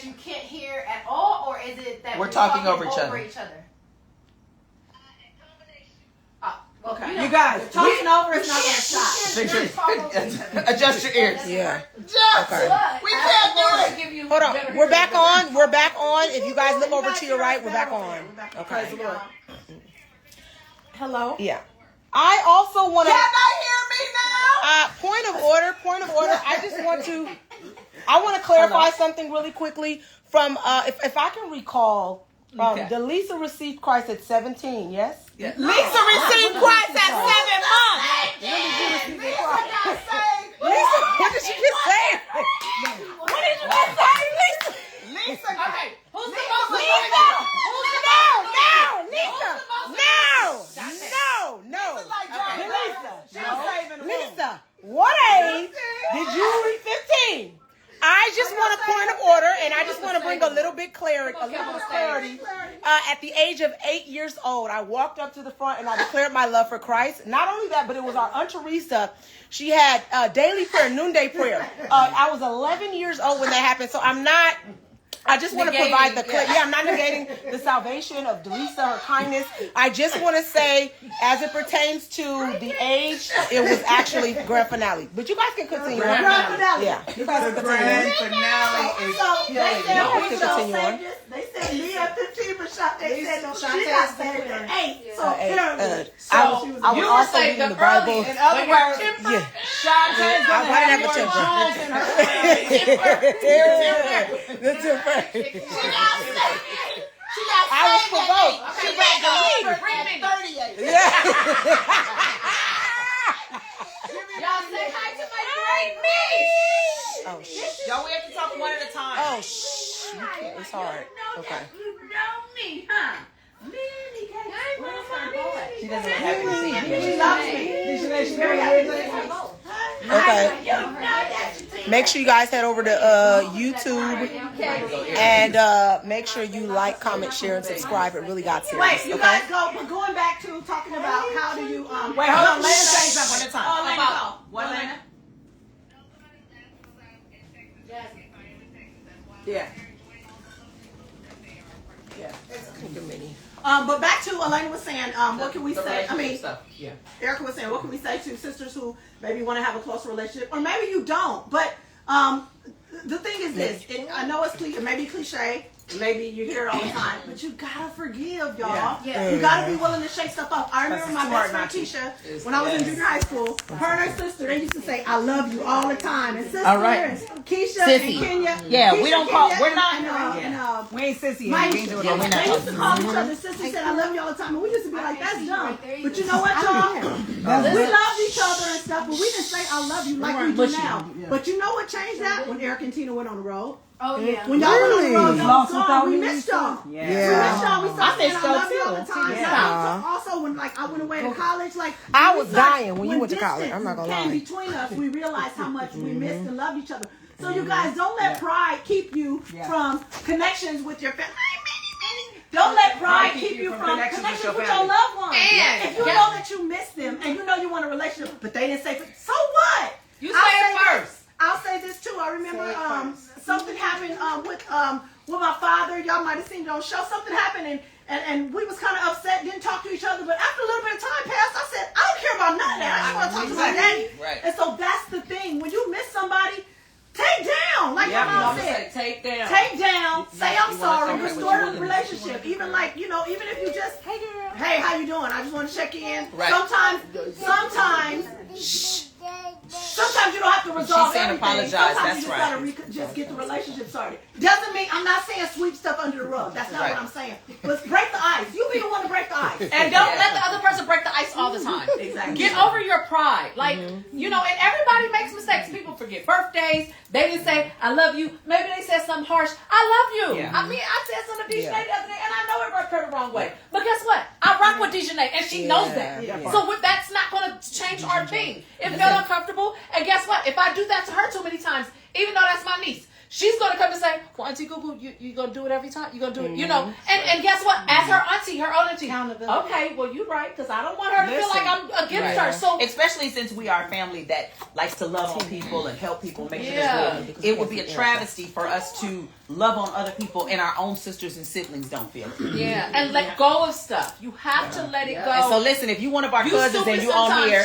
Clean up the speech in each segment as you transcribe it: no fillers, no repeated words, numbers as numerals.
that you can't hear at all, or is it that we're talking over each other? Okay. You guys, talking over is not going to stop. Adjust your ears. Yeah. Okay. We can't do it. Hold on. We're back on. We're back on. If you guys look over to your right, we're back on. Okay. Hello? Yeah. I also want to... Can I hear me now? Point of order. I just want to... I want to clarify something really quickly from... If I can recall... the Lisa received Christ at 17, yes? Lisa received Christ at 7 months. Lisa, what did you just say? What did you just say, Lisa? Lisa. Okay. Who's the most Lisa. Lisa, what age did you reach 15? I just want a point of order, and I just want to bring a little bit of clarity. At the age of 8 years old, I walked up to the front and I declared my love for Christ. Not only that, but it was our Aunt Teresa. She had daily prayer, noonday prayer. I was 11 years old when that happened, so I just want to provide the clarity. Yeah, I'm not negating the salvation of Delisa, her kindness. I just want to say, as it pertains to the age, it was actually grand finale. But you guys can continue. Grand finale. Yeah, you guys can The continue. grand finale is killing it. They said me at 15, but they said no, she got saved at 8. So, I was also reading the Bible. In other words, Yeah. Shantae's going to have more Jones in her family. The temper. She got saved. I was provoked. She got delivered at 38. Yeah. Y'all say hi to my great niece. Oh, shh. Y'all, we have to talk one at a time. Oh, shh. You can't. It's hard. Okay. You know me, huh? She doesn't have to see She it. loves me. She's very happy. Okay. Make sure you guys head over to YouTube and make sure you like, comment, share, and subscribe. It really got serious. Wait, you guys go. But going back to talking about how do you Wait, hold on. Let us say something at a time. Oh, Lena, go. What, Lena? Yeah. But back to Elena was saying, what can we say? I mean, Yeah. Erica was saying, what can we say to sisters who maybe want to have a closer relationship, or maybe you don't? But the thing is this: I know it's maybe cliche, maybe you hear it all the time, but you gotta forgive, y'all. Yeah. You gotta be willing to shake stuff up. I remember my best friend Keisha, when I was in junior high school, her and her sister, they used to say, "I love you" all the time. And sister, All right. and Keisha, Sissy. and Kenya. Yeah, Keisha, we don't call. Kenya, We're not. and, We ain't sissy. My, We ain't doing they it. We're not used to talking. call each other sister, said I love you all the time, and we used to be like, that's dumb. But you know what, y'all? We loved each other and stuff, but we didn't say I love you like we do now. But you know what changed that? When Eric and Tina went on the road. Oh, yeah. When y'all went on the road, y'all was gone. We me. missed y'all. Yeah. We missed y'all. We I started saying missed I y'all love you all the too. time. Yeah. And also, when like I went away to college, like I we was started- dying when you went to college. I'm not gonna distance lie. came between us, we realized how much we missed and loved each other. So you guys, don't let pride keep you from connections with your family. Don't let pride keep you from connections with your loved ones. And if you know that you miss them and you know you want a relationship, but they didn't say, so what? You say it first. I'll say this too. I remember something happened with my father. Y'all might have seen it on show. Something happened and we was kind of upset, didn't talk to each other. But after a little bit of time passed, I said, I don't care about none of that. I just want to talk to my daddy. Right. And so that's the thing. When you miss somebody, take down. Like your mom said. Take down. Take down. Say I'm sorry. okay, Restore what you the want relationship. Even like, even if you just, hey girl, hey, how you doing? I just want to check in. Right. Sometimes you don't have to resolve She's saying everything. apologize, Sometimes that's you just right. gotta just get the relationship started. Doesn't mean I'm not saying sweep stuff under the rug. That's not Right. what I'm saying. But break the ice. You be the one to break the ice. And don't let the other person break the ice all the time. Exactly. Get over your pride. Like, you know, and everybody makes mistakes. People forget birthdays. They didn't say, I love you. Maybe they said something harsh. I love you. Yeah. I mean, I said something to Dejanay the other day, and I know it rubbed her the wrong way. But guess what? I rock with Dejanay, and she knows that. Yeah. So that's not going to change our thing. It felt uncomfortable. And guess what? If I do that to her too many times, even though that's my niece, she's gonna come and say, "Well, Auntie Goo, you gonna do it every time? You gonna do it?" You know. And guess what? As her own auntie. Okay, well, you're right, because I don't want her to feel like I'm against her. So especially since we are a family that likes to love on people and help people make sure they're good, it would be a travesty for us to love on other people and our own sisters and siblings don't feel it. Yeah, and let go of stuff. You have to let it go. And so listen, if you one of our cousins and you on here,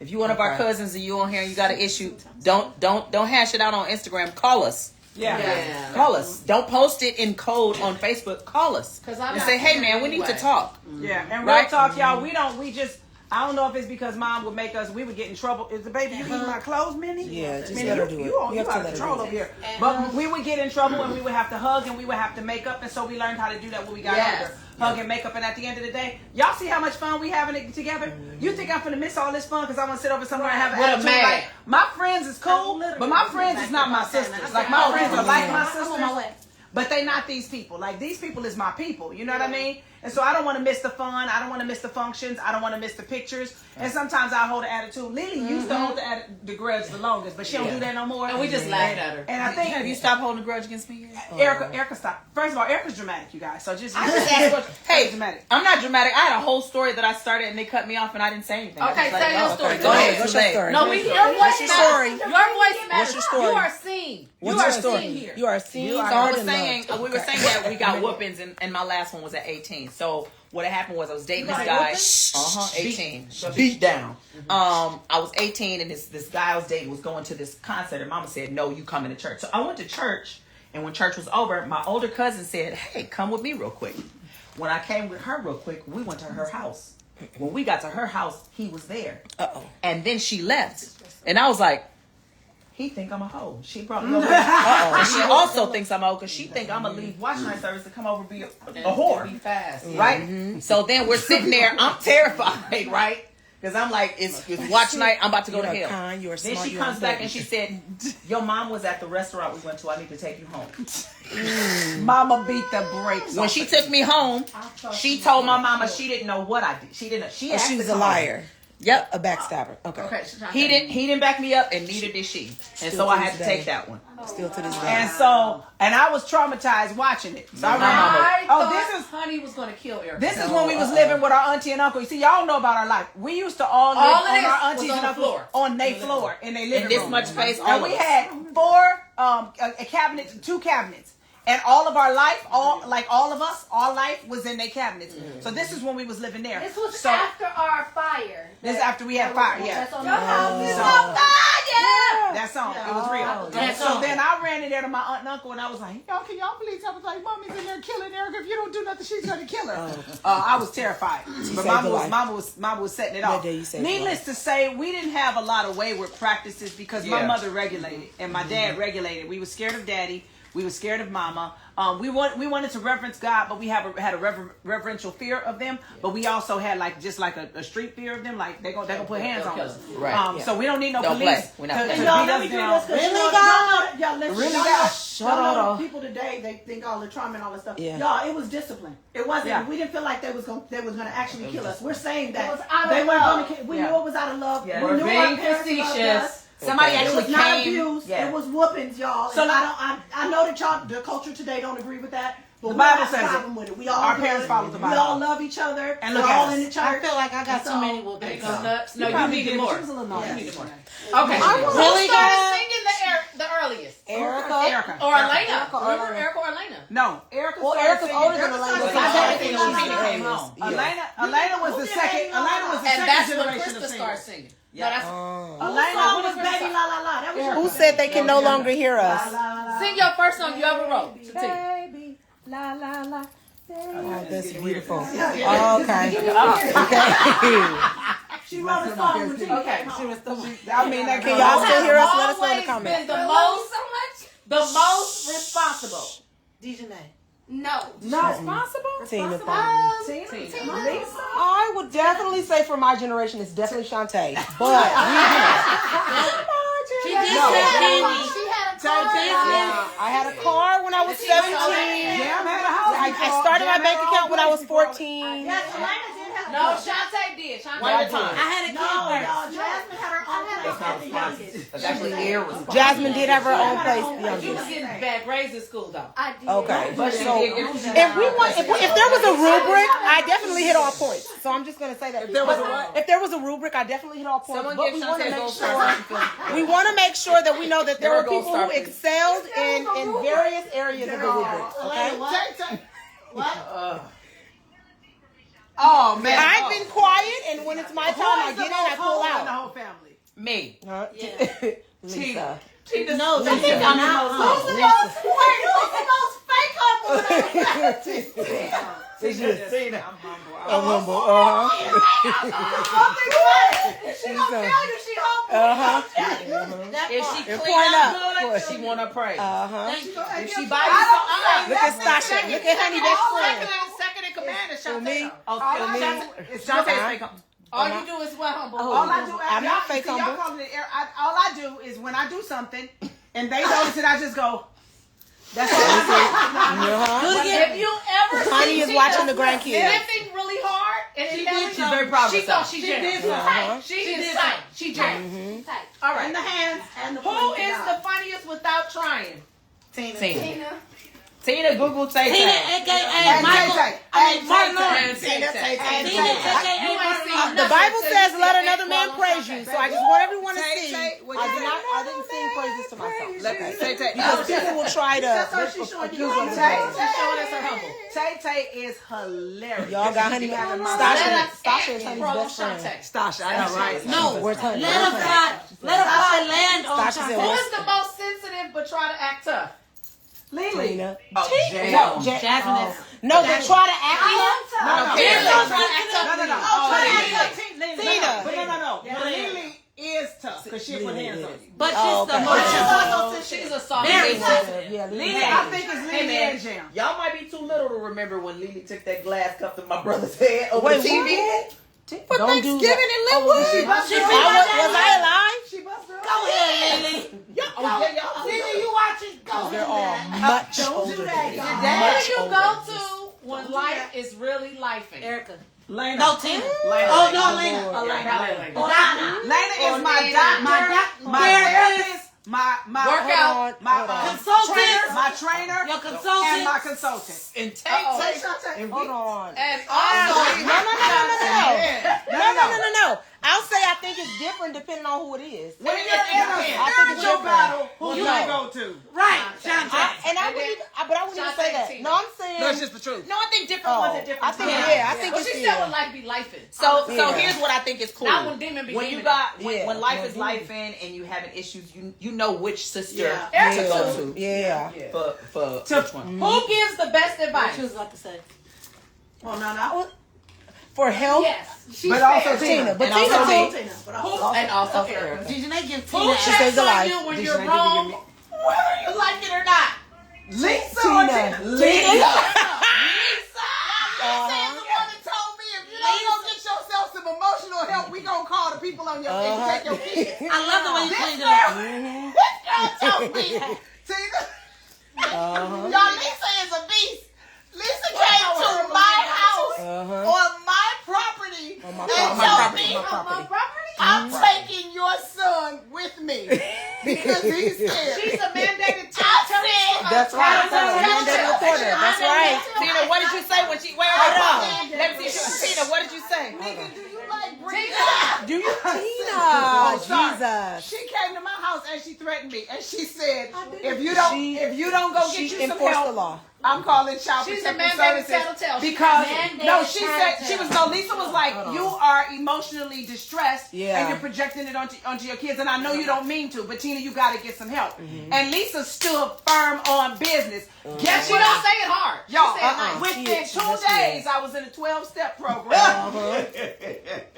if you one of our Okay. cousins and you on here and you got an issue, don't hash it out on Instagram. Call us. Yeah. Call us. Don't post it in code on Facebook. Call us. 'Cause I'm And not say, hey doing man, it we need to anyway. talk. Yeah, and real Right? talk, y'all. I don't know if it's because mom would make us. We would get in trouble. Is the baby you eating my clothes, Minnie? Yeah, just Minnie, let her do it. You You have to got let her control do it. over here. But we would get in trouble and we would have to hug and we would have to make up, and so we learned how to do that when we got older. Hug and make up, and at the end of the day, y'all see how much fun we having it together? You think I'm finna miss all this fun because I'm gonna sit over somewhere and have an What a attitude? man. Like, my friends is cool, but my friends is not my sisters. Like my friends are like my sisters. But they not these people. Like, these people is my people. You know what I mean? And so I don't want to miss the fun. I don't want to miss the functions. I don't want to miss the pictures. And sometimes I hold an attitude. Lily used to hold the grudge the longest, but she don't do that no more. And we just laughed at her. And I think Have you stopped holding a grudge against me yet? Erica stopped. First of all, Erica's dramatic, you guys. So just ask what. Hey, dramatic. I'm not dramatic. I had a whole story that I started and they cut me off and I didn't say anything. I Okay, just let say it your go. story. Okay, Go ahead. What's your story? No, your voice What's your story? matters. Your voice matters. What's your story? You are seen. What's you your are story? seen here. You are seen. So I heard, was and saying, loved. we were saying that we got whoopings, and my last one was at 18. So what had happened was I was dating this guy. 18. Beat down. I was 18, and this guy I was dating was going to this concert, and Mama said, "No, you coming to church." So I went to church, and when church was over, my older cousin said, "Hey, come with me real quick." When I came with her real quick, we went to her house. When we got to her house, he was there. And then she left, and I was like, he think I'm a hoe. She probably over there. And she also thinks I'm a hoe because she think I'm gonna leave watch night service to come over and be a whore. Be fast. Right? So then we're sitting there. I'm terrified, right? Because I'm like, it's watch night. I'm about to go to You're hell. kind, you're Then smart, she you're comes back and important. she said, your mom was at the restaurant we went to. I need to take you home. Mama beat the brakes. When off she it. took me home, she told my mama she didn't know what I did. She didn't. She asked She was to a come liar. Yep. A backstabber. Okay. Okay. He didn't back me up, and neither did she. And so I had to take that one. Still to this day. And so, and I was traumatized watching it. So I remember, I oh, thought this is Honey was going to kill Erica. This is when we was living with our auntie and uncle. You see, y'all know about our life. We used to all live All of on this our was aunties on and the uncles floor. on their floor in their living In this room. much space, all And of we us. had 4 a cabinet, 2 cabinets. And all of our life, all of us, all life was in their cabinets. So this is when we was living there. This was so after our fire. this is after we had fire, yeah. That's on Your house is on fire. That song, it was real. That So song. then I ran in there to my aunt and uncle, and I was like, "Y'all, can y'all please help us? Like, mommy's in there killing Erica. If you don't do nothing, she's gonna kill her." I was terrified, but saved mama your mama was setting it off. day you saved your Needless to say, we didn't have a lot of wayward practices because my Yeah. mother regulated and my dad regulated. We were scared of daddy. We were scared of mama. We wanted to reverence God, but we had a reverential fear of them. But we also had just like a street fear of them. Like they're gonna put hands on us. Right. So we don't need no Don't police play. We're not to playing. beat Y'all, us down. Really, God? Y'all, listen, Really, y'all God? know- Shut y'all know up. people today, they think all the trauma and all that stuff. Yeah. Y'all, it was discipline. It wasn't. Yeah. We didn't feel like they was gonna actually kill us. We're saying that It was out of they weren't love. gonna kill. We Yeah. knew it was out of love. Yeah. We We're knew being our parents loved facetious. us. Somebody It actually was not came. abuse. Yeah. It was whoopings, y'all. So And I know that y'all, the culture today, don't agree with that. But The we Bible don't have says a it. problem with it. We all Our good. parents follow the Bible. We all love each other. And look We're at all us. in the church. I feel like I got So- too many whoopings. No, you probably needed did, but more. she was a little naughty. You needed more. Okay. Really, Who started God? singing the earliest? Erica. Erica. Or Elena? Erica or Remember Elena. Erica or Elena? No, Erica. Well, started Erica's singing. older than Erica Elena, started so I singing had everything to when think she about came it. home. Yeah. Elena was the second. Elena was the And second that's when generation Krista of started singers. singing. Yeah. No, that's Elena song was was Baby Krista? La La La. That was your Who said they can no longer hear us? sing your first song you ever wrote. To T. Baby La La La. Oh, that's beautiful. Yeah. Oh, okay. She wrote a song when she Okay. came home. I mean, that Can y'all still hear us? Let us know in the Always comments. been the most responsible. DJ. No. Tina probably. I would definitely say for my generation, it's definitely Shantae. But She did say Penny. She had a car. I had a car when I was 17. Jam had a house. I started my bank account when I was 14. Yes, Elena did had No, Shantae did. Shantae One at a did. time. I had a kid No, first. y'all. Jasmine had her own That's place not as the responsible. youngest. That's actually irresponsible. Jasmine did have her own place. You was Youngest. getting bad grades in school, though. I did. Okay. But she So did get if there was a rubric, I definitely hit all points. So I'm just gonna say that. If there was a what? If there was a rubric, I definitely hit all points. Someone But give we want to Shantae make gold sure star. we want to make sure that we know that there There were goes people who Starfish. excelled in various areas of the rubric. Okay. What? Oh man. I've been quiet, and when it's my time, I get in, I pull The out. whole family. Me. Lisa. No, Who's the most fake humble? Tina. I'm humble. She gonna tell you she humble. If she And clean point up up. good, she want to pray. If she buy you something, Look at Stasha. Look at Honey, best friend. Second in command is For me, It's Shantae's fake humble. All you do is what, humble? All I do, I'm not fake y'all humble. calling it all I do is when I do something and they notice it, I just go. That's all I If you ever Honey see is Tina watching the grandkids. sniffing really hard, and She it never did. She's very proud of She herself. thought she She did. did Tight. She is tight. She did. All do. right. In the hands and the Who is the funniest without trying? Tina. Tina Google Tay Tina, Tay. aka Michael. Martin Lawrence. Tina Tay Tay. Tina, aka Martin Lawrence. The Bible says, "Let another man praise you." So I just want everyone to see. I didn't sing praises to myself. Tay Tay. Because people will try That's to how she's showing you. accuse other Tay people. She's showing us her humble. Tay is hilarious. Y'all got Honey. Stasha is Honey's best friend. Stasha, I know, right? No, Where's Honey? let her fly land on Stasha said, Who is the most sensitive but try to act tough? Lily. Tina. Oh, Jam. Jasmine. No, they try to act No, Tina no, try to act tough. no. Tina. But no. Lily is tough because she put hands on you. But Oh, she's okay. the most. She's a soft Very baby. sensitive. Yeah, Lily, I think it's Lily man. and Jam. Y'all might be too little to remember when Lily took that glass cup to my brother's head over Wait, the TV. For Thanksgiving in Linwood. She Was I alive? She busted her. Go ahead, Lily. Lily, you watching? Go They're all much older than me. Where do you go to when life is really lifing? Erica. Lena. No, Tina. Lena. Oh, no, Lena. Lena is my doctor, my therapist, my Workout. my Consultant. trainer, my trainer, Your and consultant. my consultant. And Tay Tay. Hold on. And also, No. I'll say I think it's different depending on who it is. When you're in a spiritual battle, who do I go to? Right, Shantae. I wouldn't even say that. No, I'm saying. No, it's just the truth. no, I think different ones at different I think times. I think But it's she said when life be lifing. So Yeah. here's what I think is cool. Not when demon be when you demon. got Yeah. when life is Yeah. life in and you having issues, you know which sister Yeah. to go to. Yeah. For which one. Who gives the best What advice? she was about to say. Oh no. For help. Yes. But also Tina. But And Tina also too. Tina. But Who? And also Erica. Did they give Who Tina? checks stays on alive. you when Did you're you wrong, give whether you like it or not? Lisa or Tina? Lisa. Lisa is the one that told me if you don't go get yourself some emotional help, we gonna call the people on your and take your kids. I love the way you This cleaned it girl, up. this girl told me, Tina, y'all, Lisa is a beast. Lisa came to my house on my property and told me, I'm taking your son with me because he's scared. She's a mandated That's right. Mandated reporter. That's right. Tina, what did you say when she hold on? Let me see. Tina, what did you say? Nigga, do you like bring Do you, Tina? Oh, sorry. Jesus. She came to my house and she threatened me and she said, if you don't go get She you some enforced help, the law. I'm calling Child She's a Protective mandated Services tattletale. because Mandated she said she was Lisa was like, you are emotionally distressed Yeah. and you're projecting it onto your kids, and I know you don't mean to, but Tina, you got to get some help. And Lisa stood firm on business. Guess She what? don't say it hard. She Y'all, say it nice. within She 2 is. days, I was in a 12-step program.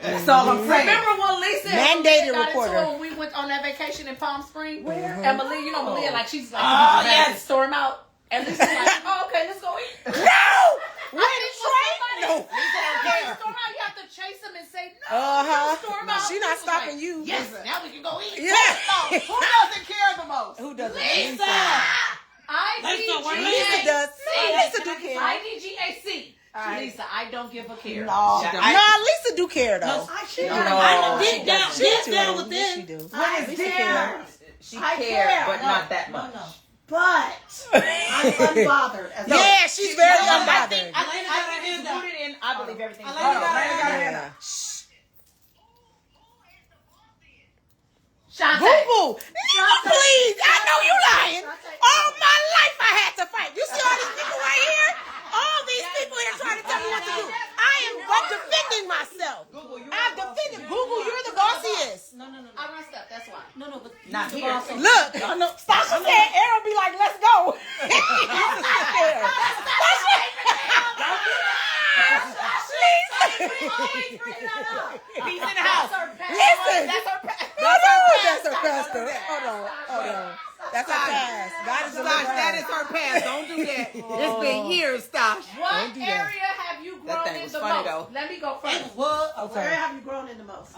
That's all I'm saying. Remember when Lisa and Mandated Malia got reporter. into it when we went on that vacation in Palm Springs? And Malia, you know Malia, like she's like, Oh, yes, store him out. And Lisa's like, oh, okay, let's go eat. No! I When think train? when No. Lisa don't care. Store him out, you have to chase him and say, no, Uh-huh. store him out. She not Lisa's stopping like, you. Yes, now we can go eat. Yeah. No, who doesn't care the most? Who doesn't? Lisa. Lisa Lisa, where does. Lisa do care. IDGAC. Lisa, I don't give a care. No, Lisa do care though. She Deep down within. She do. When it's there, She I cared, care. but not that much. but I'm unbothered. Yeah, she's very unbothered. I believe everything. Yeah. Shantae. Boo-boo. No, please. I know you lying. All my life I had to fight. You see all these people right here? All these people here trying to tell me what to do. I am but defending myself. I'm defending. Google, you're the bossiest. No. I messed up. That's why. No, but Not here. Look, Stasha said Aaron be like, let's go. Peace in the house. Listen. That's her past. That's her pastor. Hold on. That's her past. God is a Stash, that is her past. Don't do that. It's been years, Stash. What area have you That grown thing in was the funny, most? though. Let me go first. Where have you grown in the most?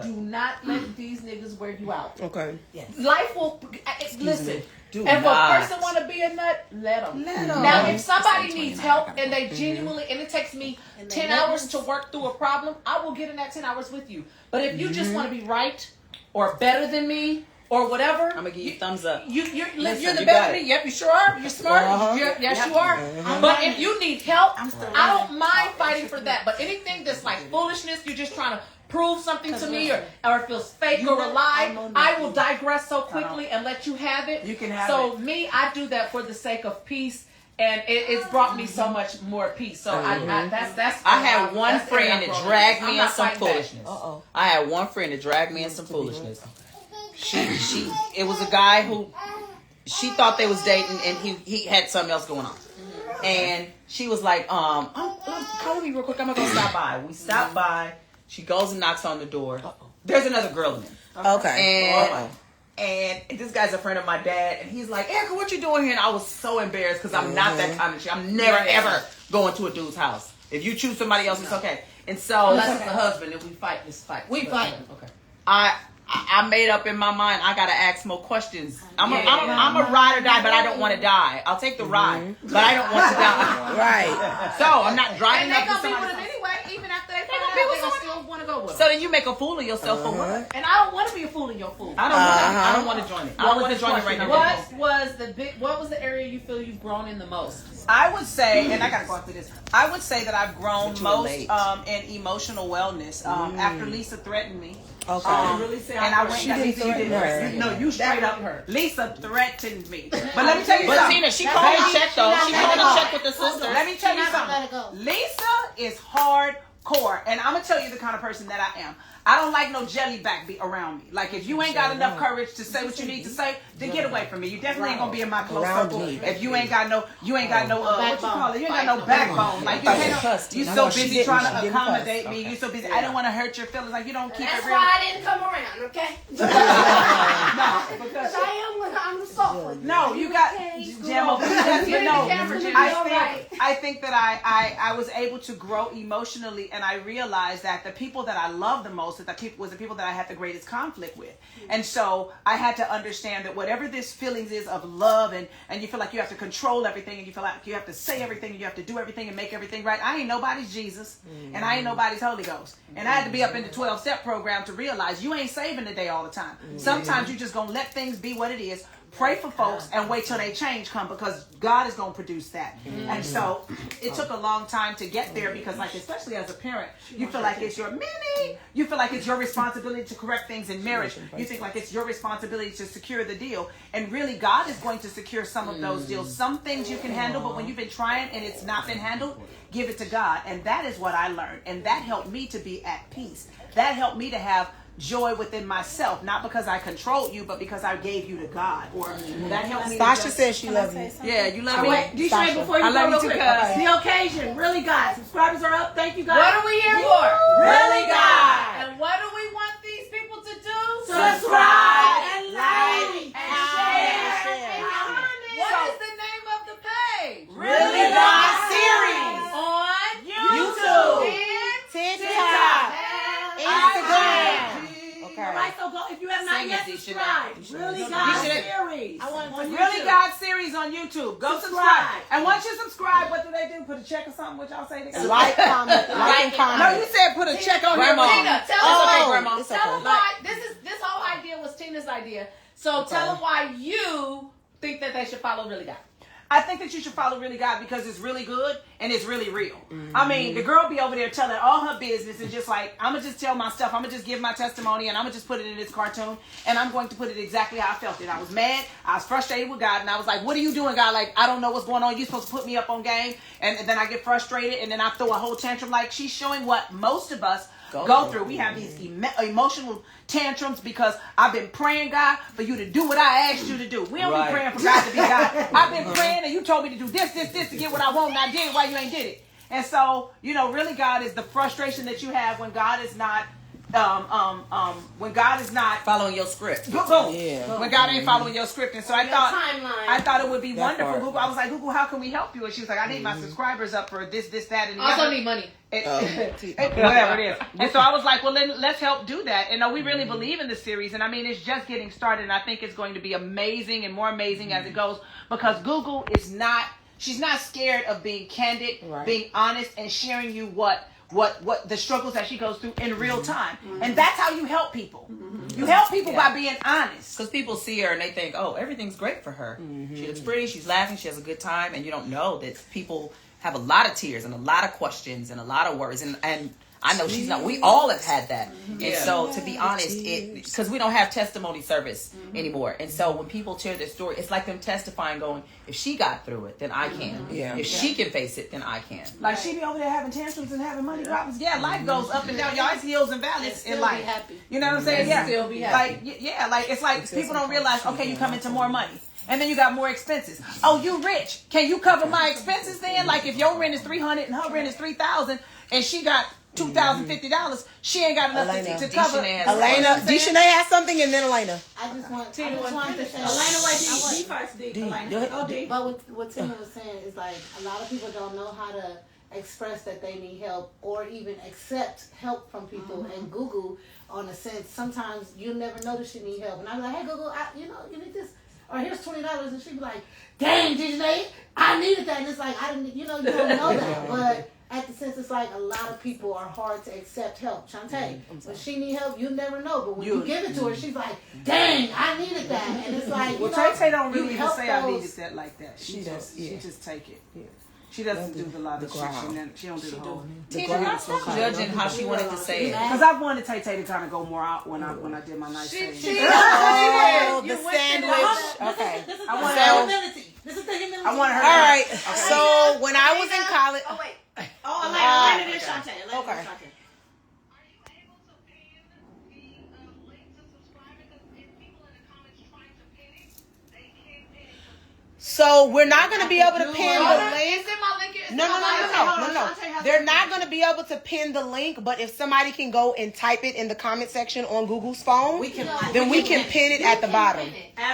Do not let these niggas wear you out. Okay. Life will listen. Do If not. a person want to be a nut, let them. Now, if somebody needs help and they genuinely, and it takes me 10 hours to work through a problem, I will get in that 10 hours with you. But if you just want to be right or better than me or whatever, I'm gonna give you thumbs up. you're Listen, the you better got than it. me. Yep, you sure are. You're smart. Yes, you are. But if you need help, I don't mind fighting for that. But anything that's like foolishness, you're just trying to prove something to me, or it feels fake or a lie, I will digress so quickly and let you have it. You can have so it. me, I do that for the sake of peace, and it's brought me so much more peace. So that's. I had one that's friend where I'm that going. dragged I'm me in not some fighting back. foolishness. I had one friend that dragged me in some foolishness. It was a guy who she thought they was dating, and he had something else going on. And she was like, call me real quick. I'm gonna go stop by. We stopped by. She goes and knocks on the door. There's another girl in there. Okay. And this guy's a friend of my dad, and he's like, Erica, what you doing here? And I was so embarrassed because I'm not that kind of shit. I'm never ever going to a dude's house. If you choose somebody else, it's okay. And so Unless it's a husband, and we fight this fight. We fight. Okay. I made up in my mind I gotta ask more questions. I'm a ride or die, but I don't want to die. I'll take the ride, but I don't want to die. Right. So I'm not driving And they up to gonna be with somebody's him house. anyway, even after they find out, they gonna still want to go with him. So then you make a fool of yourself for what? And I don't want to be a fool in your fool. I don't want to join it. I don't want to join it right now. What was the area you feel you've grown in the most? I would say, and I gotta go after this. I would say that I've grown But you were most late. In emotional wellness. After Lisa threatened me. Okay. Really say And I went. She didn't threaten her. No, you straight up. Lisa threatened me. But let me tell you But something. Tina, she called and checked though. She called and checked with the sisters. Let me tell you Let it something. go. Lisa is hardcore, and I'm gonna tell you the kind of person that I am. I don't like no jellyback be around me. Like if you ain't got enough courage to say what you need to say, then get away from me. You definitely ain't gonna be in my close Around circle me. if you ain't got no what you call it? You ain't got no backbone. Like you so busy trying to accommodate me. You so busy. I don't want to hurt your feelings. Like you don't keep That's it real. why I didn't come around, okay? No, because I am when I'm the soft one. no, you got Gemma. Get in the camera, Jimmy. I think that I was able to grow emotionally, and I realized that the people that I love the most was the people that I had the greatest conflict with. And so I had to understand that whatever this feelings is of love, and you feel like you have to control everything, and you feel like you have to say everything, and you have to do everything and make everything right. I ain't nobody's Jesus, and I ain't nobody's Holy Ghost. And I had to be up in the 12-step program to realize you ain't saving the day all the time. Sometimes you just gonna let things be what it is. Pray for folks and wait till they change come, because God is going to produce that. And so it took a long time to get there, because like, especially as a parent, you feel like it's your you feel like it's your responsibility to correct things in marriage. You think like it's your responsibility to secure the deal. And really God is going to secure some of those deals. Some things you can handle, but when you've been trying and it's not been handled, give it to God. And that is what I learned. And that helped me to be at peace. That helped me to have joy within myself, not because I controlled you, but because I gave you to God. Or that helped me. Stasha says she loves you. Yeah, you love me. Wait, D-Shay, before you I go love real you too, quick. cuz. The occasion, really God. Subscribers are up. Thank you, guys. What are we here for? Really God. And what do we want these people to do? Subscribe and like and share. share. What is the name of the page? Really God series On YouTube and TikTok. and Instagram. All right, so go if you have not yet busy, subscribe. Shanae. Really You God should- series. I want on Really YouTube. God series on YouTube. Go subscribe. And once you subscribe, what do they do? Put a check or something? What y'all say? Like, comment, like, and No, comment. you said put a check on Grandma. your Tina, tell Oh, us okay, why. Grandma. It's Tell okay. them why. This whole idea was Tina's idea. So tell them why you think that they should follow Really God. I think that you should follow Really God because it's really good and it's really real. I mean, the girl be over there telling all her business and just like, I'm going to just tell my stuff. I'm going to just give my testimony and I'm going to just put it in this cartoon and I'm going to put it exactly how I felt it. I was mad. I was frustrated with God and I was like, what are you doing, God? Like, I don't know what's going on. You're supposed to put me up on game. And then I get frustrated and then I throw a whole tantrum. Like, she's showing what most of us go through. We have these emotional tantrums because I've been praying, God, for you to do what I asked you to do. We don't be praying for God to be God. I've been praying and you told me to do this to get what I want and I did it. Why you ain't did it? And so, really God is the frustration that you have when God is not when God is not Following your script. boom. Yeah. When God ain't following your script. And so I timeline. thought it would be wonderful. part. Google, I was like, Google, how can we help you? And she was like, I need my subscribers up for this, that, and the Also other. need money. Whatever it is. And so I was like, well, then let's help do that. And we really believe in the series. And I mean, it's just getting started. And I think it's going to be amazing and more amazing as it goes because Google is not, she's not scared of being candid, being honest, and sharing you what the struggles that she goes through in real time. And that's how you help people. You help people by being honest. Because people see her and they think, oh, everything's great for her. She looks pretty, she's laughing, she has a good time, and you don't know that people have a lot of tears and a lot of questions and a lot of worries. And I know she's not, we all have had that. And so to be honest, because we don't have testimony service anymore. And so when people share their story, it's like them testifying going, if she got through it, then I can. If she can face it, then I can. Like she be over there having tantrums and having money problems. Yeah, life goes up and down. Y'all, it's hills and valleys in life. You know what I'm saying? Yeah. Still be happy. Like it's like people don't realize. Okay, you come into more money, and then you got more expenses. Oh, you rich? Can you cover my expenses then? Like if your rent is $300 and her rent is $3,000, and she got $2,050, she ain't got enough to cover. Elena, Deshanae has something, and then Elena. I just wanted to say, Elena, wait, D first, D. Elena, go D. but what Tina was saying is like a lot of people don't know how to express that they need help or even accept help from people. And Google, on a sense, sometimes you'll never notice you need help. And I'm like, hey Google, you need this. Or here's $20, and she'd be like, "Dang, Deshanae, I needed that." And it's like I didn't, you don't know that, but at the sense, it's like a lot of people are hard to accept help. Shantae, when she need help, you never know. But when you give it to her, she's like, "Dang, I needed that." And it's like, Well, Tay don't really even help say I those- needed that like that. She Yeah. just take it. She doesn't do the lot of shit. She don't do the whole. Tina, stop judging how she wanted to say it. Because I wanted Tay to kind of go more out when I did my nice thing. Oh, the sandwich. Okay. This is I the want humility. This is the humility. I want her. All right. So when I was in college. Oh, wait. Oh, Elena did Shantae. Elena Okay. did Shantae. So we're not going to be able to pin the link. Is it my link? Is it No. my link? They're not going to be able to pin the link, but if somebody can go and type it in the comment section on Google's phone, then we can pin it at the bottom.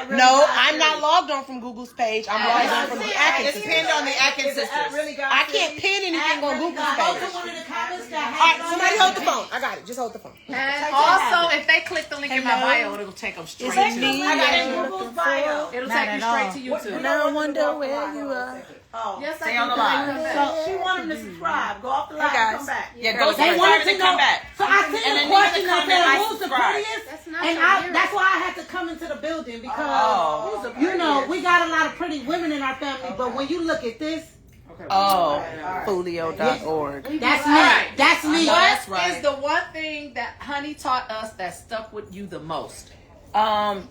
No, I'm not logged on from Google's page. I'm logged on from the Atkins. It's pinned on the Atkins sisters. I I can't pin anything on Google's Go page. to one of the comments that All right, has somebody hold the phone. I got it. Just hold the phone. And also, if they click the link in my bio, it'll take them straight to I got it in Google's bio. It'll take you straight to YouTube. Now I wonder where you are. Oh, Yes, Stay on the line. so she wanted them to subscribe. Go off the line and come back. Yeah, go They subscribe wanted and to come know. back. So I sent And a then question leave a up comment, there. I Who's the subscribe. prettiest? That's not And your that's why I had to come into the building because you know we got a lot of pretty women in our family. But when you look at this, Oh, Folio.org. that's me. Right. That's me. That's What right. is the one thing that Honey taught us that stuck with you the most?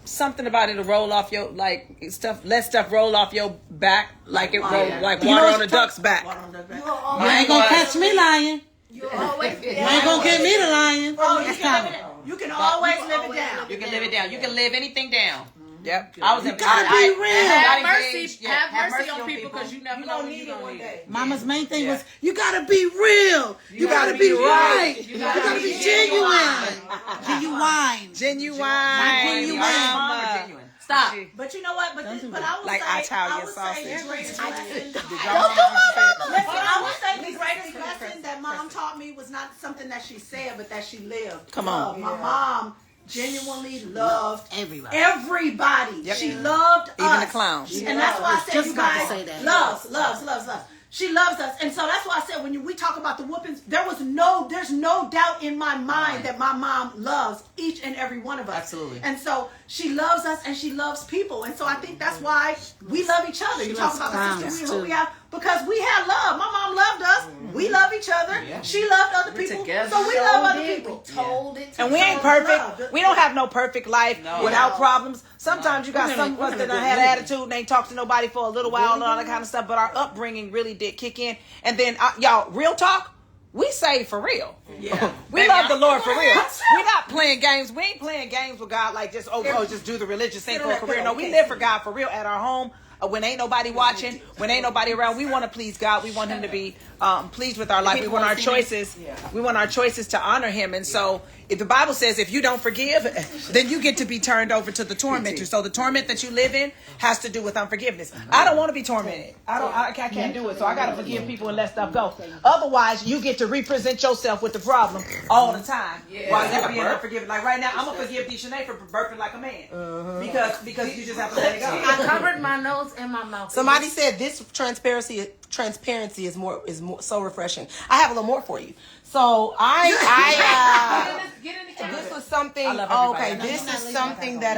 Something about it'll roll off your let stuff roll off your back like it roll like water on a duck's back. You ain't gonna catch me lying. You always You ain't gonna get me to lying. That's coming. You can always live it down. You can live it down. You can live anything down. Yep. I was. You gotta be real. Have got mercy, engaged. Yeah, have mercy on people because you never know when you're gonna need it. Mama's main thing was you gotta be real. You gotta be right. You gotta be genuine. Genuine. Stop. But you know what? But I would Like say, Italian I would sausage. say the greatest lesson. Listen, I would say the greatest lesson that Mom taught me was not something that she said, but that she lived. Come on. My mom genuinely loved Everybody. everybody. Yep. She loved us. Even the clowns. And that's why I said Just you about to guys say that. loves. She loves us. And so that's why I said when we talk about the whoopings, there's no doubt in my mind that my mom loves each and every one of us. Absolutely. And so she loves us and she loves people. And so I think that's why we love each other. You talk about the sister who we have, because we had love. My mom loved us. We love each other. She loved other people. together. So we love other people. Told it. And we ain't perfect. We don't have no perfect life without problems. Sometimes you got some of us that done had an attitude and ain't talked to nobody for a little while and all that kind of stuff. But our upbringing really did kick in. And then, y'all, real talk, we saved for real. Yeah. We love the Lord for real. We're not playing games. We ain't playing games with God like just, just do the religious thing for a career. No, we live for God for real at our home. When ain't nobody watching, when ain't nobody around, we want to please God. We want Him to be pleased with our life. We want our choices. We want our choices to honor Him. And so, if the Bible says if you don't forgive, then you get to be turned over to the tormentor. So the torment that you live in has to do with unforgiveness. I don't want to be tormented. I can't do it. So I got to forgive people and let stuff go. Otherwise, you get to represent yourself with the problem all the time while you're being unforgiving. Like right now, I'm gonna forgive Deshanae for burping like a man because you just have to let it go. I covered my nose and my mouth. Somebody said this transparency is more so refreshing. I have a little more for you. So this was something. This is something that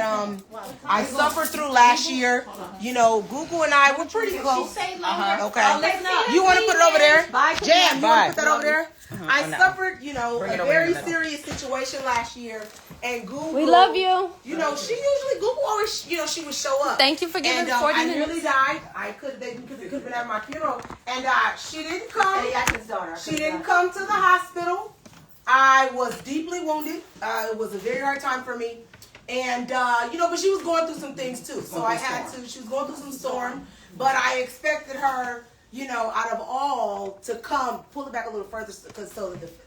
I suffered through last year. You know, Google and I were pretty close. Okay, you want to put it over there? Jam, you want to put that over there? I suffered, a very serious situation last year. And Google, we love you. You know, she usually Google always, she would show up. Thank you for giving 40 minutes. I nearly died. They could have been at my funeral, and she didn't come. She didn't come to the hospital. I was deeply wounded. It was a very hard time for me, and but she was going through some things too. So I had to. She was going through some storm, but I expected her. Out of all to come, pull it back a little further because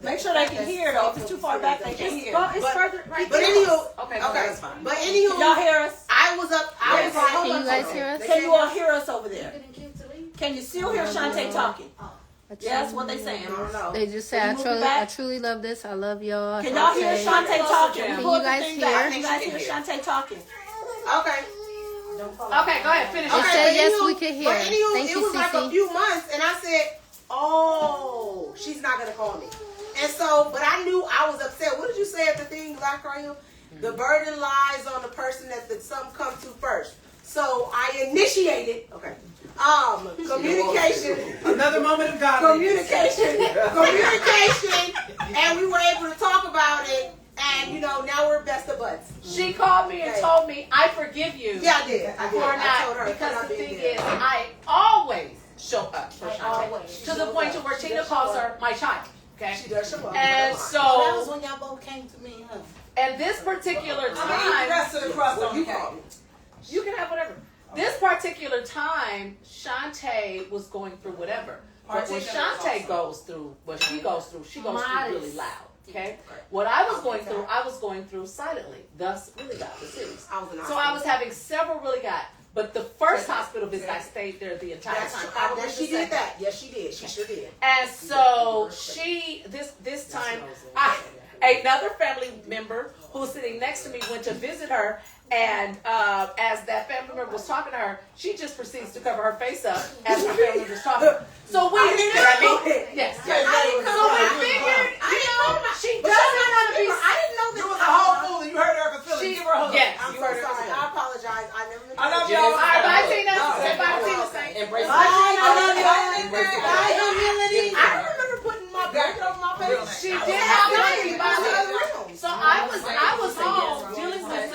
make sure they can hear though. If it's too far back, they can hear. Well, it's further right but there. anywho, okay, that's fine. But anywho, y'all hear us? I was up. Can you guys hear us? Can you all hear us over there? Can you still hear Shantae talking? Yeah, that's what they saying. I don't know. They just say, I truly love this. I love y'all. Can y'all hear Shantae talking? Can you guys hear? Can you guys hear Shantae talking? Okay. Okay, go ahead, finish. It said yes, we can hear. But anywho, Thank you, was like a few months, and I said, "Oh, she's not gonna call me." And so, but I knew I was upset. What did you say at the thing, Black Ryan? The burden lies on the person that the something comes to first. So I initiated. Okay. Communication. Another moment of God. Communication, and we were able to talk about it. And now we're best of buds. She called me and told me, I forgive you. Yeah, I did. I told her. Because the thing is, I always show up for Shantae. To the point to where Tina calls her my child. Okay? She does show up. And so that was when y'all both came to me, huh? And this particular time, you can have whatever. This particular time, Shantae was going through whatever. But when Shantae goes through what she goes through really loud. Okay, what I was going through silently. Thus, really loud. The series. So I was having several really loud. But the first hospital visit, I stayed there the entire time. She did that. Yes, she did. She sure did. And so this time, another family member who was sitting next to me went to visit her. And as that family member was talking to her, she just proceeds to cover her face up as my family was talking. So we yes. So we figured, she doesn't want to be. I didn't know this. You was a whole fool and you heard her feelings. Give her a hug. Yes. I'm so sorry. I apologize. I never knew. I love y'all. Bye, Tina. Bye, Tina. Embrace it. I love y'all. Bye, humility. I remember putting my blanket over my face. She did have money. So I was home dealing with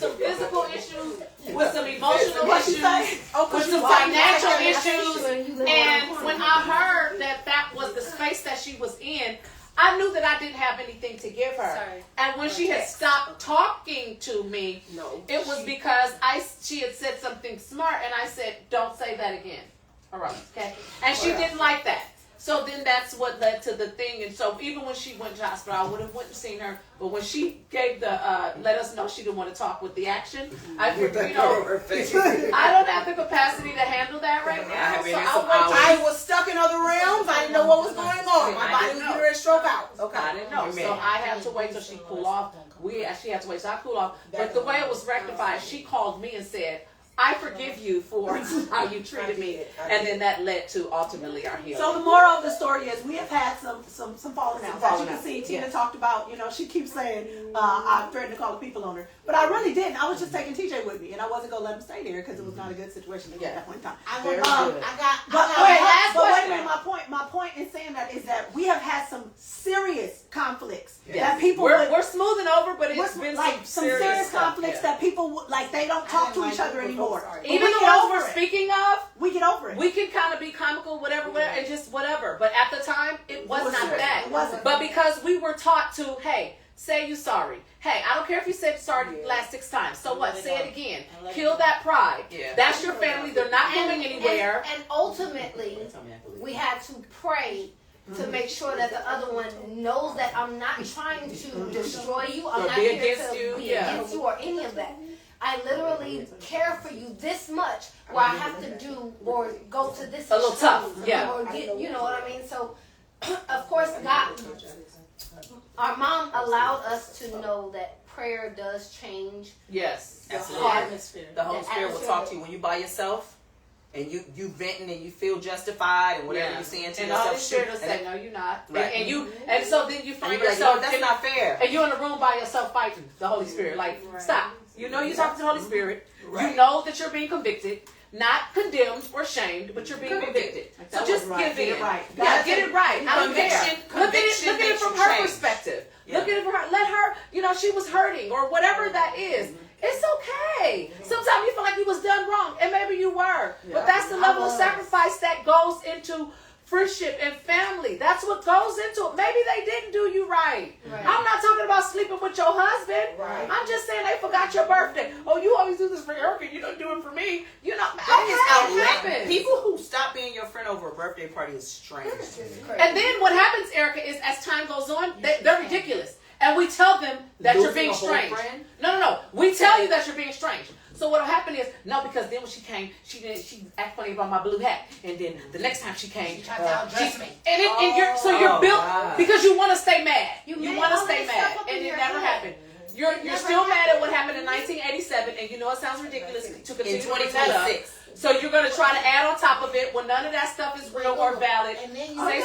some physical issues, with some emotional issues, with some financial issues. And when I heard that was the space that she was in, I knew that I didn't have anything to give her. And when she had stopped talking to me, it was because she had said something smart, and I said, "Don't say that again." All right, okay? And she didn't like that. So then that's what led to the thing. And so even when she went to the hospital, I would have went and seen her. But when she gave let us know she didn't want to talk with the action, I figured, I don't have the capacity to handle that right now. So I was stuck in other realms. I didn't know what was going on. My body was getting ready to stroke out. Okay. I didn't know. So I had to wait till she cooled off. She had to wait till I cooled off. But the way it was rectified, she called me and said, I forgive you for how you treated me. And then that led to ultimately our healing. So the moral of the story is we have had some falling out. As you can see, Tina talked about, she keeps saying, I threatened to call the people on her. But I really didn't. I was just taking TJ with me, and I wasn't going to let him stay there because it was not a good situation at that point in time. Wait a minute. My point in saying that is that we have had some serious conflicts Yes. that people we're smoothing over, but it's been like some serious conflicts that people they don't talk to each other anymore. Even the ones we're speaking of, we get over it. We can kind of be comical, whatever, and just whatever. But at the time, it was not that. It wasn't. But because we were taught to, hey, say you sorry. Hey, I don't care if you said sorry the last 6 times. So what? Say it again. Kill that pride. That's your family. They're not going anywhere. And ultimately, we had to pray to make sure that the other one knows that I'm not trying to destroy you. I'm not here to be against you or any of that. I literally care for you this much where I have to do or go to this a little tough, or get, you know what I mean? So, of course, God, our mom allowed us to know that prayer does change. Yes, the atmosphere. The Holy Spirit will talk to you when you by yourself. And you venting and you feel justified and whatever you're saying to and yourself. And the Spirit will say, no, you're not. Right. And so then you find yourself, that's not fair. And you're in a room by yourself fighting the Holy Spirit. Like, stop. You know you're talking to the Holy Spirit. Right. You know that you're being convicted. Not condemned or shamed, but you're being convicted. So just give in. Get it right. I don't care. Look at it from her perspective. Yeah. Look at it from her. Let her, she was hurting or whatever that is. It's okay. Sometimes you feel like you was done wrong, and maybe you were. Yeah. But that's the level of sacrifice that goes into friendship and family. That's what goes into it. Maybe they didn't do you right. I'm not talking about sleeping with your husband. I'm just saying they forgot your birthday. Oh, you always do this for Erica. You don't do it for me. It happens. People who stop being your friend over a birthday party is strange. And then what happens, Erica, is as time goes on, they're ridiculous. And we tell them that you're being strange. No. We tell you that you're being strange. So what'll happen is, no, because then when she came, she act funny about my blue hat. And then the next time she came, you're built because you want to stay mad. You want to stay mad. And it never happened. You're still mad at what happened in 1987, and you know it sounds ridiculous to continue to bring that up. So you're going to try to add on top of it when none of that stuff is real or valid. And then say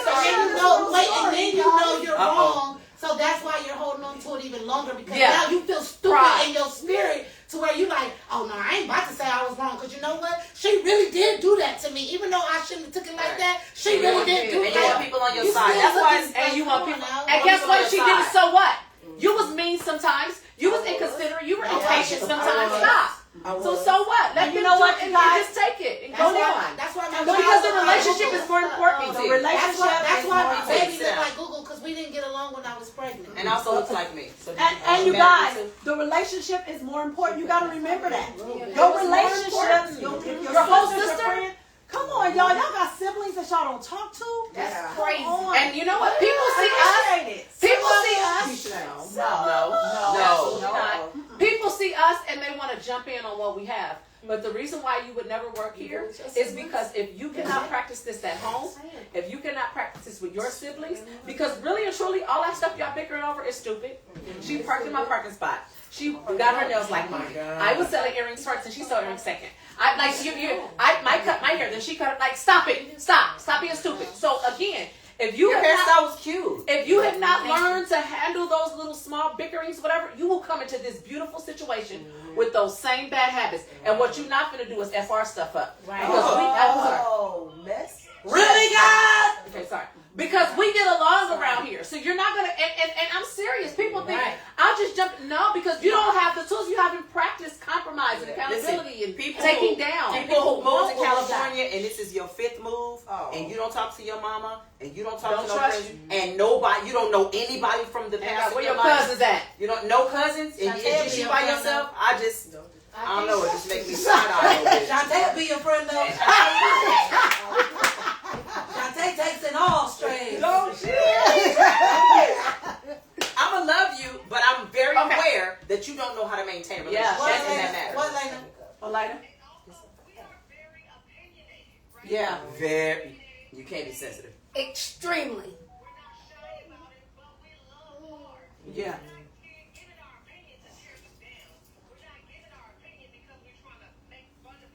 you know you're wrong. So that's why you're holding on to it even longer because now you feel stupid in your spirit to where you like, oh no, I ain't about to say I was wrong because you know what? She really did do that to me. Even though I shouldn't have took it like that, she really did do that. And you want people on your side. That's why. And you want people. And guess what? She did it. So what? You was mean sometimes. You was inconsiderate. You were impatient sometimes. Stop. So what? Let you know what, you guys just take it and go on. That's why because the relationship is more important. The relationship. That's why my baby looked like Google because we didn't get along when I was pregnant. And also looks like me. So and you guys, the relationship is more important. You got to remember that. Your relationship, your whole sister. Come on, y'all. Y'all got siblings that y'all don't talk to? That's crazy. And you know what? People see us. People see us. No. People see us and they want to jump in on what we have. But the reason why you would never work here is because if you cannot practice this at home, if you cannot practice this with your siblings, because really and truly, all that stuff y'all bickering over is stupid. She parked in my parking spot. She got her nails like mine. I was selling earrings first and she sold earrings second. I cut my hair, then she cut it. Like, stop being stupid. So again, if you your hairstyle was cute. If you have not learned to handle those little small bickerings, whatever, you will come into this beautiful situation with those same bad habits. And what you're not going to do is FR stuff up. Right. Because mess. Really, guys? Okay, sorry. Because we get along around here. So you're not going to, and I'm serious. People think, I'll just jump. No, because you don't have the tools. You haven't practiced compromise and accountability and taking down. People who move to California and this is your 5th move and you don't talk to your mama and you don't talk to no friends and nobody, you don't know anybody from the past. Where your cousins at? You don't know cousins and you by yourself. I don't know. It just makes me side-eye a little bit. Shantae be your friend though. Shantae takes it all straight. No shit. I'ma love you, but I'm very aware that you don't know how to maintain a relationship. That matters. What, Lena? Yeah. Very. You can't be sensitive. Extremely. Yeah.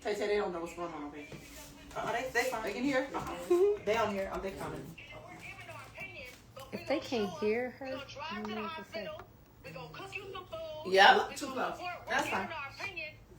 They say they don't know what's going on over here. They fine. They can hear. They on here. They coming. If they can't hear her, I don't know what to say. Yep. Too close. That's fine.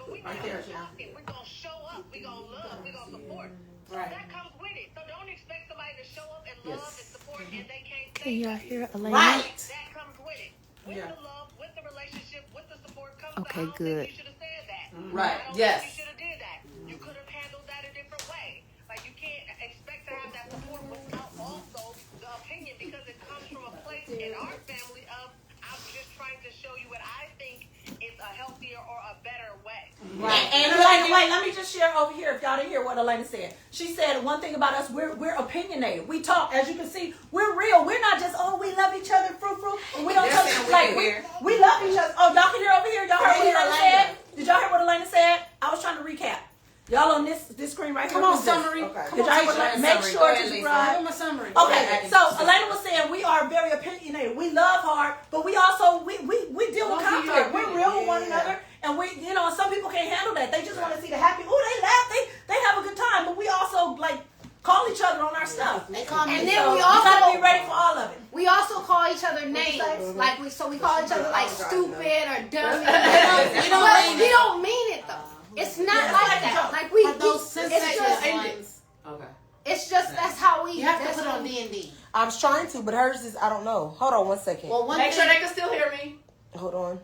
Right there, yeah. We're gonna show up. We're gonna love. We're gonna support. Right. That comes with it. So don't expect somebody to show up and love and support and they can't. Can y'all hear Elena? Right. That comes with it. With the love, with the relationship, with the support comes. Okay, I don't good. think you should have said that. Right. I don't Yes. think you should have did that. You could have handled that a different way. Like you can't expect to have that support without also the opinion because it comes from a place in our family of I'm just trying to show you what I think is a healthier or a better way. Right. And Elena, wait, let me just share over here if y'all didn't hear what Elena said. She said one thing about us, we're opinionated. We talk, as you can see, we're real. We're not just, we love each other, and we don't tell each other. We love each other. Oh, y'all can hear over here? Y'all heard what Elena said? Did y'all hear what Elena said? I was trying to recap. Y'all on this screen right here. Come on, summary. Okay. Did y'all hear what make sure to subscribe? Give me a summary. Okay, so Elena was saying we are very opinionated. We love hard, but we also we deal with conflict. We're real with one another, and we some people can't handle that. They just want to see the happy. Oh, they laugh. They have a good time, but we also call each other on our stuff. They call me. And then so we we also gotta be ready for all of it. We also call each other names. We call each other stupid or dumb. We don't mean it though. It's not like that. Like we those sensitive ones. Okay. It's just that's how we. You have to put it on D&D. I was trying to, but hers is, I don't know. Hold on 1 second. Well, Make sure they can still hear me. Hold on.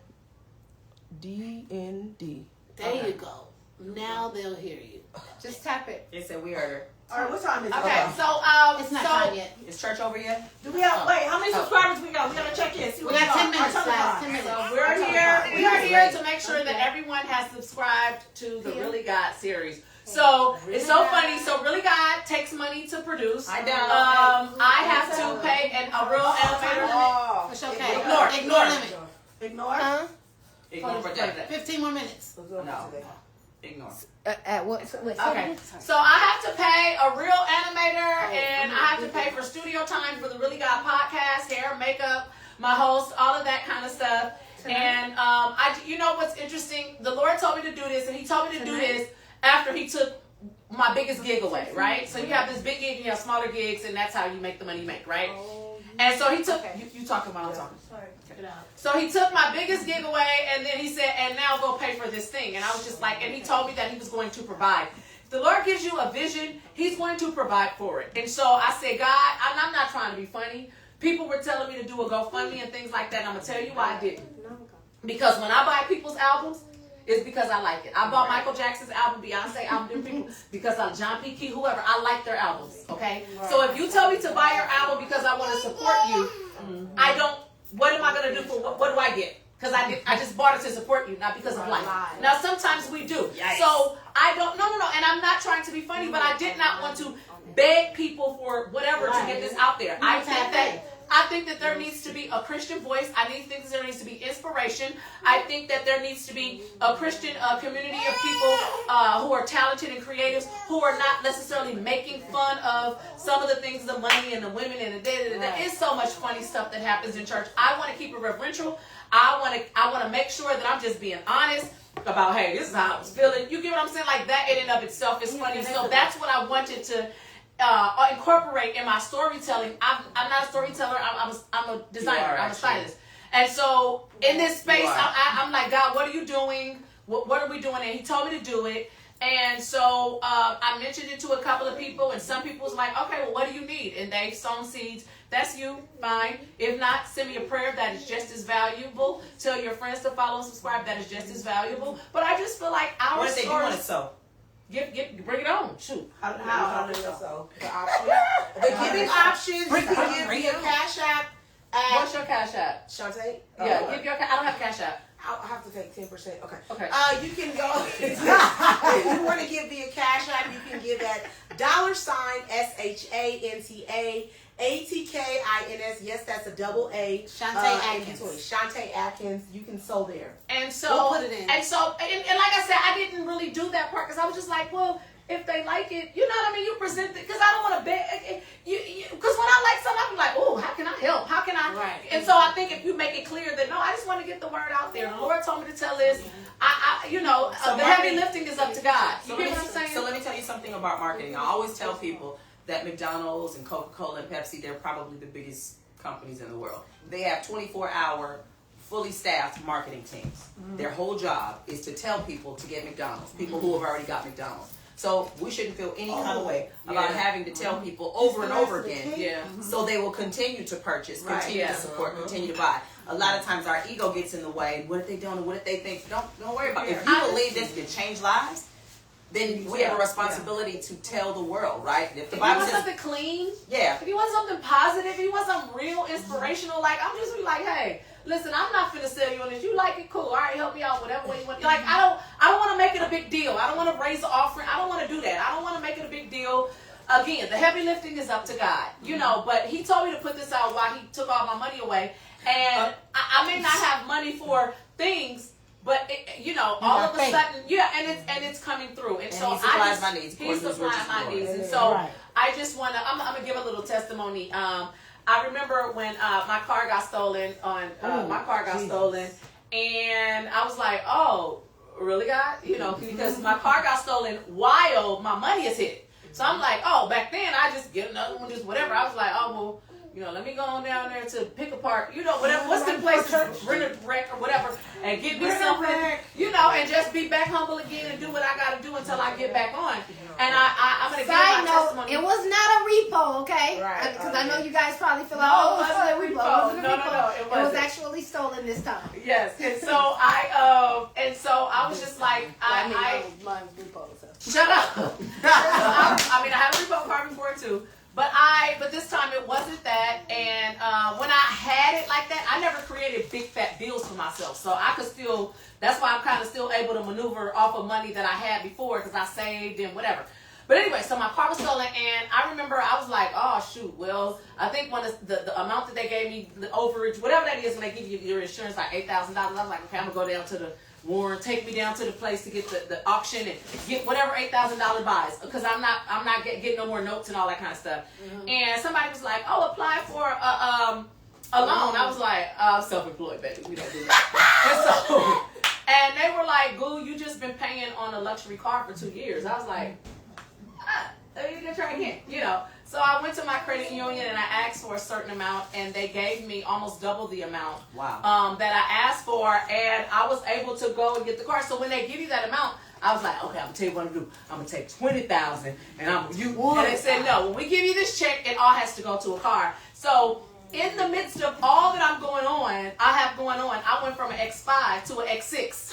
DND. There you go. Now they'll hear you. Just tap it. They said we heard her. All right, what time is it? Okay, so It's not time yet. is church over yet? Do we have? Wait, how many subscribers we got? We gotta check in. See what We got 10 minutes, our guys. time. 10 minutes. So we are here to make sure that everyone has subscribed to the Really God series. So it's so funny. So Really God takes money to produce. I download. I have to pay a real animator. Oh. It's okay. Ignore. limit. Ignore. Ignore projector. 15 more minutes. No. Ignore. At what? Wait, Okay, so I have to pay a real animator, and I have to pay for studio time for the Really God podcast, hair, makeup, my host, all of that kind of stuff. And you know what's interesting? The Lord told me to do this, and He told me to do this after He took my biggest gig away, right? So you have this big gig, and you have smaller gigs, and that's how you make the money you make, right? And so He took you talking about I'm talking. Sorry. So He took my biggest gig away, and then He said, and now go pay for this thing. And I was just like, and He told me that He was going to provide. If the Lord gives you a vision, He's going to provide for it. And so I said, God, I'm not trying to be funny. People were telling me to do a GoFundMe and things like that, and I'm going to tell you why I didn't. Because when I buy people's albums, it's because I like it. I bought Michael Jackson's album, Beyonce album, different people, because I'm John P. Key, whoever. I like their albums, okay? So if you tell me to buy your album because I want to support you, I don't. What am I going to do for what do I get? Because I just bought it to support you, not because of life. Now, sometimes we do. Yikes. So I don't, no. And I'm not trying to be funny, but I did not want to beg people for whatever to get this out there. I think that there needs to be a Christian voice. I think that there needs to be inspiration. I think that there needs to be a Christian community of people who are talented and creatives, who are not necessarily making fun of some of the things, the money and the women and the da-da-da-da. It's so much funny stuff that happens in church. I want to keep it reverential. I want to make sure that I'm just being honest about, hey, this is how I was feeling. You get what I'm saying? Like that in and of itself is funny. So that's what I wanted to incorporate in my storytelling. I'm not a storyteller. I'm a designer. I'm a stylist. And so in this space, I'm like, God, what are you doing? What are we doing? And He told me to do it. And so I mentioned it to a couple of people, and some people was like, okay, well, what do you need? And they sown seeds. That's you, fine. If not, send me a prayer that is just as valuable. Tell your friends to follow and subscribe. That is just as valuable. But I just feel like our what if they do want to stories. sow? Bring it on. Shoot. How do so? The giving options. You can give me a Cash App. What's your Cash App? Shantae? Yeah, give your. I don't have Cash App. I'll have to take 10%. Okay. Okay. You can go. If you want to give via Cash App, you can give at $SHANTAATKINS. Yes, that's a double A. Shantae Atkins. Shantae Atkins. You can sow there. And so, We'll put it in. And so, and like I said, I didn't really do that part because I was just like, well, if they like it, you know what I mean? You present it because I don't want to beg. make it clear that no, I just want to get the word out there. The Lord told me to tell this. So the heavy lifting is up to God. You get what I'm saying? So let me tell you something about marketing. I always tell people that McDonald's and Coca-Cola and Pepsi, they're probably the biggest companies in the world. They have 24-hour, fully staffed marketing teams. Their whole job is to tell people to get McDonald's, people who have already got McDonald's. So we shouldn't feel any kind of way about having to tell people over and over again, so they will continue to purchase, continue to support, continue to buy. A lot of times our ego gets in the way. What if they don't? What if they think? Don't worry about it. If you believe this can change lives, then we have a responsibility to tell the world, right? If you want something clean, if you want something positive, if you want something real inspirational, like I'm just like, hey, listen, I'm not finna sell you on this. You like it, cool. All right, help me out, whatever way you want. Like I don't want to make it a big deal. I don't want to raise the offering. I don't want to do that. I don't want to make it a big deal. Again, the heavy lifting is up to God, But He told me to put this out while He took all my money away, and I may not have money for things. But all of a sudden, and it's coming through, and so He supplies my needs. He supplies my needs, and so I just want to. I'm gonna give a little testimony. I remember when my car got stolen. And I was like, "Oh, really, God?" Because my car got stolen while my money is hit. So I'm like, "Oh, back then I just get another one, just whatever." I was like, "Oh, well." Let me go on down there to pick apart, whatever. What's the place, rent a wreck or whatever, and get me something, and just be back humble again and do what I got to do until I get back on. And I'm going to give my testimony. It was not a repo, okay? Because I know you guys probably feel like, it wasn't a repo. It wasn't a repo. It was actually stolen this time. Yes, and so I was just like, shut up. I had a repo car before too. But this time it wasn't that, and when I had it like that, I never created big fat bills for myself, so I could still, that's why I'm kind of still able to maneuver off of money that I had before, because I saved and whatever. But anyway, so my car was stolen, and I remember I was like, oh shoot, well, I think when the amount that they gave me, the overage, whatever that is when they give you your insurance, like $8,000, I was like, okay, I'm going to go down to the Warren, take me down to the place to get the auction and get whatever $8,000 buys, because I'm not getting no more notes and all that kind of stuff. And somebody was like, "Oh, apply for a loan." I was like, "I'm self-employed, baby. We don't do that." and they were like, "Goo, you just been paying on a luxury car for 2 years." I was like, "You can try again," So I went to my credit union and I asked for a certain amount, and they gave me almost double the amount that I asked for, and I was able to go and get the car. So when they give you that amount, I was like, okay, I'm gonna tell you what I'm gonna do. I'm gonna take $20,000, and they said no. When we give you this check, it all has to go to a car. So in the midst of all that I went from an X5 to an X6.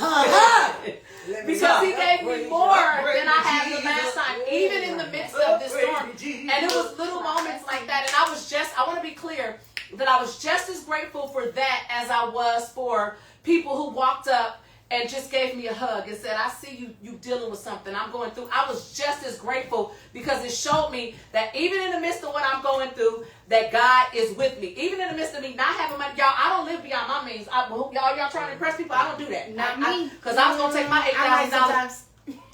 Because He gave me more than I had the last time, even in the midst of this storm. And it was little moments like that. And I want to be clear that I was just as grateful for that as I was for people who walked up and just gave me a hug and said, "I see you dealing with something I'm going through." I was just as grateful, because it showed me that even in the midst of what I'm going through, that God is with me. Even in the midst of me not having money, y'all, I don't live beyond my means. Y'all trying to impress people, I don't do that. Not me. Because I was going to take my $8,000.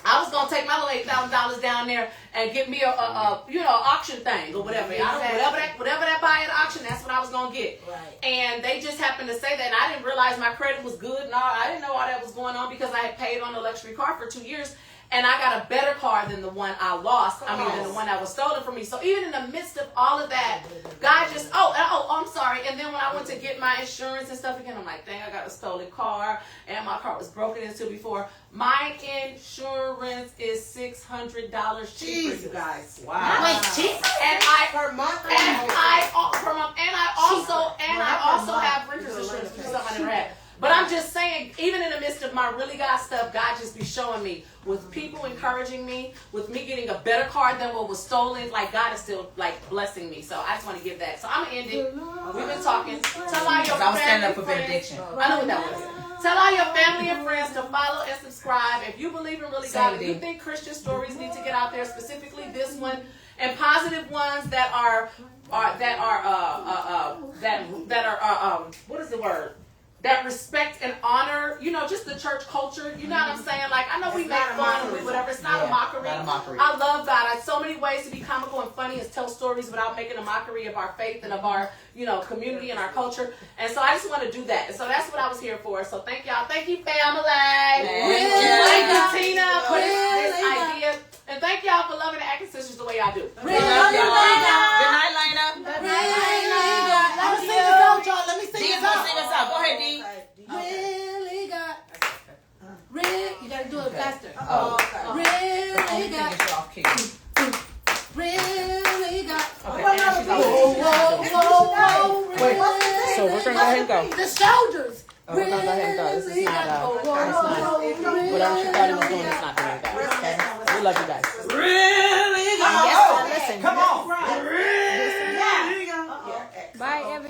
I was gonna take my little $8,000 down there and get me a auction thing or whatever. Whatever that buy at auction, that's what I was gonna get. Right. And they just happened to say that, and I didn't realize my credit was good and all. I didn't know all that was going on, because I had paid on a luxury car for 2 years. And I got a better car than the one I lost. Than the one that was stolen from me. So even in the midst of all of that, God just, I'm sorry. And then when I went to get my insurance and stuff again, I'm like, dang, I got a stolen car, and my car was broken into before. My insurance is $600 cheaper, you guys. Wow. Wait, cheaper? And per month. And I also have renter's insurance, for something I never had. But I'm just saying, even in the midst of my really God stuff, God just be showing me, with people encouraging me, with me getting a better car than what was stolen, like God is still like blessing me. So I just want to give that. So I'm gonna end it. We've been talking. Tell all your family and friends. I know what that was. Tell all your family and friends to follow and subscribe. If you believe in really God, if you think Christian stories need to get out there, specifically this one, and positive ones that are what is the word? that respect and honor, you know, just the church culture. You know what I'm saying? Like, I know we make fun and we whatever. It's not a mockery. Not a mockery. I love God. I so many ways to be comical and funny and tell stories without making a mockery of our faith and of our, you know, community and our culture. And so I just want to do that. And so that's what I was here for. So thank y'all. Thank you, family. Thank you, Tina, for this idea. And thank y'all for loving the Atkins sisters the way y'all do. We love y'all. Good night, Lena. Let me sing this out, y'all. Let me sing Dee, this out. sing us out. Go ahead, Dee. Really got. You gotta do it faster. Really got. off key. Really got. Okay. Wait. So we're gonna go ahead and go. The shoulders. We're gonna go ahead and go. This is not whatever she thought he was doing. It's not doing, guys. Okay. We love you guys. Really? Yes, listen. Come on. Bye, everyone.